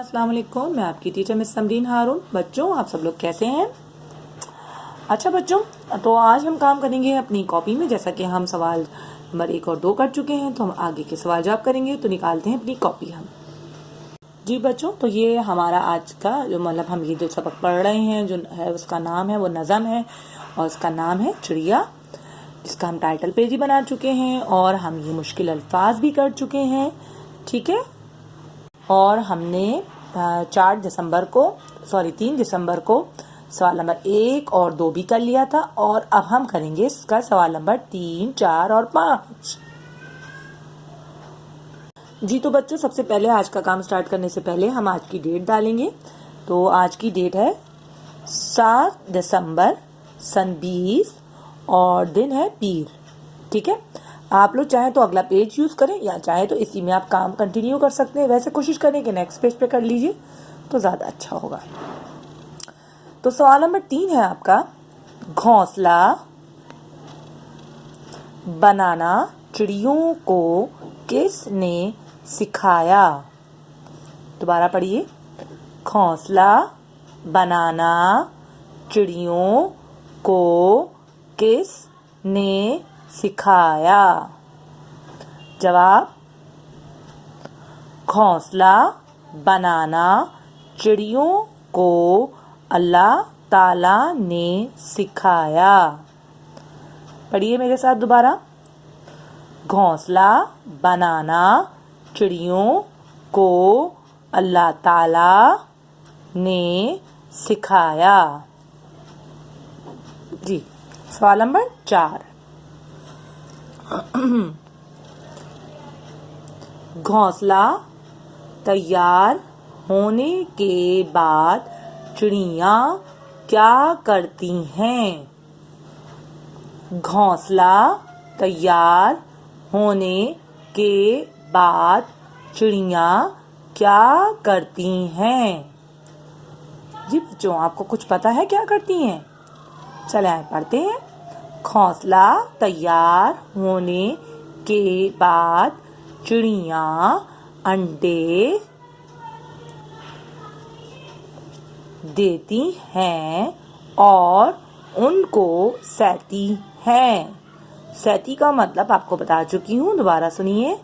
अस्सलाम वालेकुम। मैं आपकी टीचर मिस समरीन हारून। बच्चों, आप सब लोग कैसे हैं? अच्छा बच्चों, तो आज हम काम करेंगे अपनी कॉपी में। जैसा कि हम सवाल नंबर 1 और 2 कर चुके हैं, तो हम आगे के सवाल जवाब करेंगे। तो निकालते हैं अपनी कॉपी हम। जी बच्चों, तो ये हमारा आज का जो हम ये जो सबक पढ़ रहे हैं, जो है उसका नाम है, वो नज़म है और उसका नाम है चिड़िया, जिसका हम टाइटल पेज ही बना चुके हैं और हम ये मुश्किल अल्फाज भी कर चुके हैं। ठीक है, और हमने 3 दिसंबर को सवाल नंबर 1 और 2 भी कर लिया था, और अब हम करेंगे इसका सवाल नंबर 3, 4 और 5। जी तो बच्चों, सबसे पहले आज का काम स्टार्ट करने से पहले हम आज की डेट डालेंगे। तो आज की डेट है 7 दिसंबर सन 20 और दिन है पीर। ठीक है, आप लोग चाहें तो अगला पेज यूज करें या चाहे तो इसी में आप काम कंटिन्यू कर सकते हैं। वैसे कोशिश करें कि नेक्स्ट पेज पे कर लीजिए तो ज्यादा अच्छा होगा। तो सवाल नंबर 3 है आपका, घोंसला बनाना चिड़ियों को किसने सिखाया? दोबारा पढ़िए। घोंसला बनाना चिड़ियों को किसने सिखाया? जवाब, घोंसला बनाना चिड़ियों को अल्लाह ताला ने सिखाया। पढ़िए मेरे साथ दोबारा। घोंसला बनाना चिड़ियों को अल्लाह ताला ने सिखाया। जी, सवाल नंबर 4, घोंसला तैयार होने के बाद चिड़ियाँ क्या करती हैं? घोंसला तैयार होने के बाद चिड़ियाँ क्या करती हैं? जी बच्चों, आपको कुछ पता है क्या करती हैं? चले आए पढ़ते हैं। घोंसला तैयार होने के बाद चिड़ियाँ अंडे देती हैं और उनको सहती हैं। सहती का मतलब आपको बता चुकी हूँ, दोबारा सुनिए।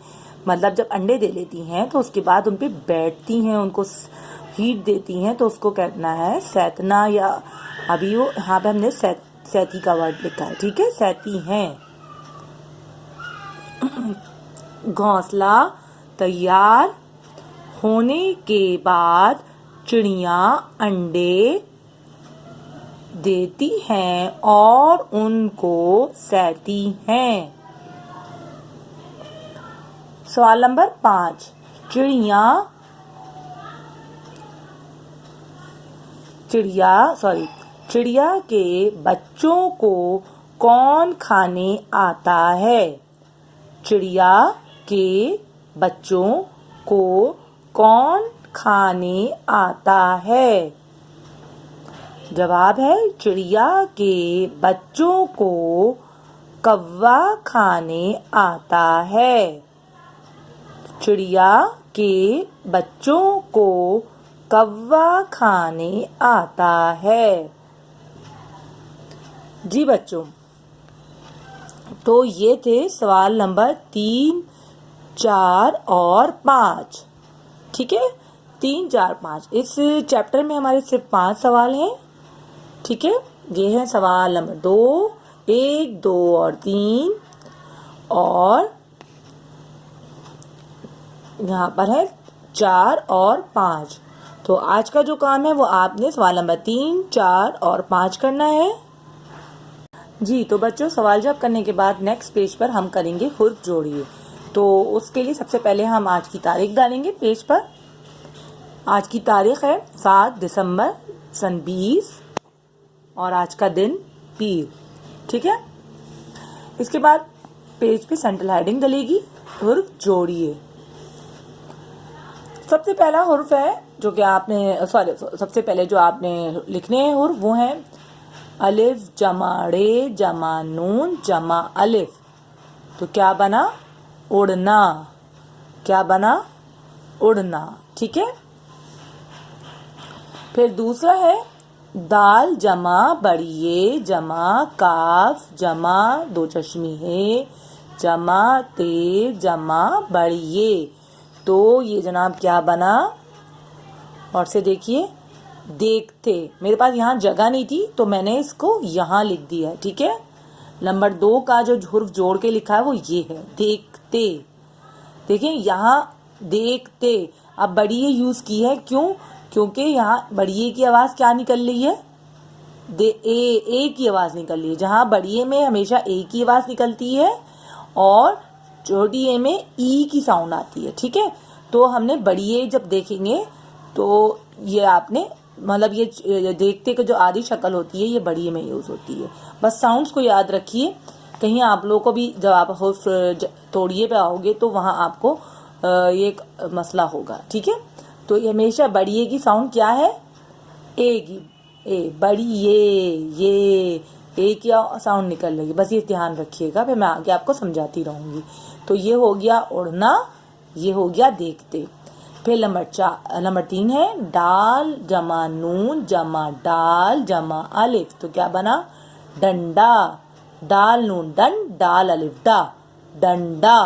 मतलब जब अंडे दे लेती हैं तो उसके बाद उन पे बैठती हैं, उनको हीट देती हैं, तो उसको कहना है सहतना, या अभी वो यहाँ पे हमने सहती का वर्ड लिखा है। ठीक है, सहती हैं। घोंसला तैयार होने के बाद चिड़ियाँ अंडे देती हैं और उनको सहती हैं। सवाल नंबर 5, चिड़िया के बच्चों को कौन खाने आता है? चिड़िया के बच्चों को कौन खाने आता है? जवाब है, चिड़िया के बच्चों को कौवा खाने आता है। चिड़िया के बच्चों को कौवा खाने आता है। जी बच्चों, तो ये थे सवाल नंबर 3, 4 और 5। ठीक है, 3, 4, 5। इस चैप्टर में हमारे सिर्फ 5 सवाल हैं। ठीक है, ये है सवाल नंबर 2, 1, 2 और 3, और यहाँ पर है 4 और 5। तो आज का जो काम है वो आपने सवाल नंबर 3, 4 और 5 करना है। जी तो बच्चों, सवाल जवाब करने के बाद नेक्स्ट पेज पर हम करेंगे हुर्फ जोड़िए। तो उसके लिए सबसे पहले हम आज की तारीख डालेंगे पेज पर। आज की तारीख है 7 दिसंबर सन 20 और आज का दिन पीर। ठीक है, इसके बाद पेज पे सेंट्रल हेडिंग डलेगी, हुर्फ जोड़िए। सबसे पहला हुर्फ है जो कि आपने सबसे पहले जो आपने लिखने हैं हुर्फ, वो है अलिफ जमा रे जमा नून जमा अलिफ। तो क्या बना? उड़ना। क्या बना? उड़ना। ठीक है, फिर दूसरा है दाल जमा बड़िए जमा काफ जमा दो चश्मे है जमा ते जमा बड़िए। तो ये जनाब क्या बना, और से देखिए देखते। मेरे पास यहाँ जगह नहीं थी तो मैंने इसको यहाँ लिख दिया है, ठीक है। नंबर 2 का जो हुर्फ जोड़ के लिखा है वो ये है देखते। देखिए यहाँ देखते। अब बड़िए यूज की है, क्यों? क्योंकि यहाँ बड़िए की आवाज क्या निकल रही है, ए की आवाज निकल रही है। जहाँ बड़िए में हमेशा ए की आवाज निकलती है और छोटी ए में ई की साउंड आती है, ठीक है। तो हमने बड़िए जब देखेंगे तो ये आपने मतलब ये देखते कि जो आधी शक्ल होती है ये बड़िए में यूज होती है। बस साउंड्स को याद रखिए, कहीं आप लोगों को भी जब आप तोड़िए पे आओगे तो वहाँ आपको ये एक मसला होगा, ठीक है। तो ये हमेशा बड़िए की साउंड क्या है, ए की, ए बड़िए, ये ए की साउंड निकल रही है, बस ये ध्यान रखिएगा, फिर मैं आगे आपको समझाती रहूंगी। तो ये हो गया उड़ना, ये हो गया देखते। फिर नंबर 3 है डाल जमा नून जमा डाल जमा अलिफ। तो क्या बना, डंडा। दाल नून डंड डाल अलिफ डा, डंडा।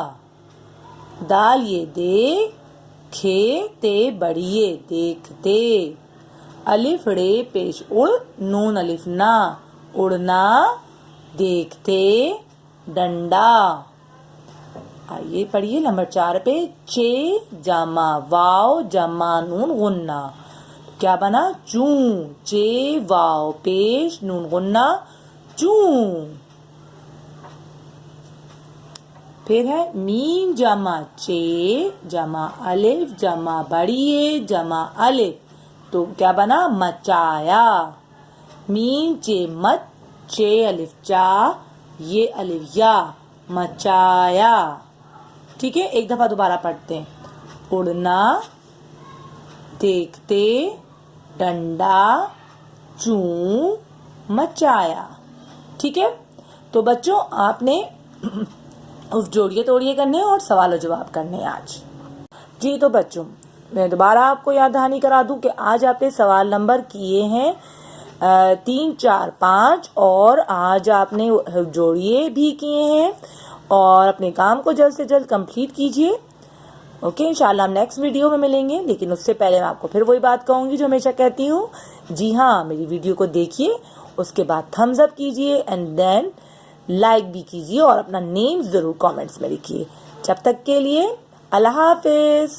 दाल ये दे खे ते बड़िए देखते। अलिफ रे पेश उड़ नून अलिफ ना उड़ना देखते डंडा। आइए पढ़िए नंबर 4 पे चे जमा वाव जमा नून गुन्ना। क्या बना, चू। चे वाव पेश नून गुन्ना चू। फिर है मीम जमा चे जमा अलिफ जमा बड़िए जमा अलिफ। तो क्या बना, मचाया। मीम चे मत चे अलिफ चा ये अलिफ या मचाया, ठीक है। एक दफा दोबारा पढ़ते हैं, उड़ना देखते डंडा चू मचाया, ठीक है। तो बच्चों आपने उस जोड़िए तोड़िए करने और सवाल और जवाब करने आज। जी तो बच्चों मैं दोबारा आपको याद दहानी करा दूं कि आज आपने सवाल नंबर किए हैं 3, 4, 5 और आज आपने जोड़िए भी किए हैं और अपने काम को जल्द से जल्द कंप्लीट कीजिए। ओके, इंशाल्लाह हम नेक्स्ट वीडियो में मिलेंगे, लेकिन उससे पहले मैं आपको फिर वही बात कहूंगी जो हमेशा कहती हूँ। जी हाँ, मेरी वीडियो को देखिए, उसके बाद थम्स अप कीजिए एंड देन लाइक भी कीजिए और अपना नेम जरूर कमेंट्स में लिखिए। जब तक के लिए अल्लाह हाफिज।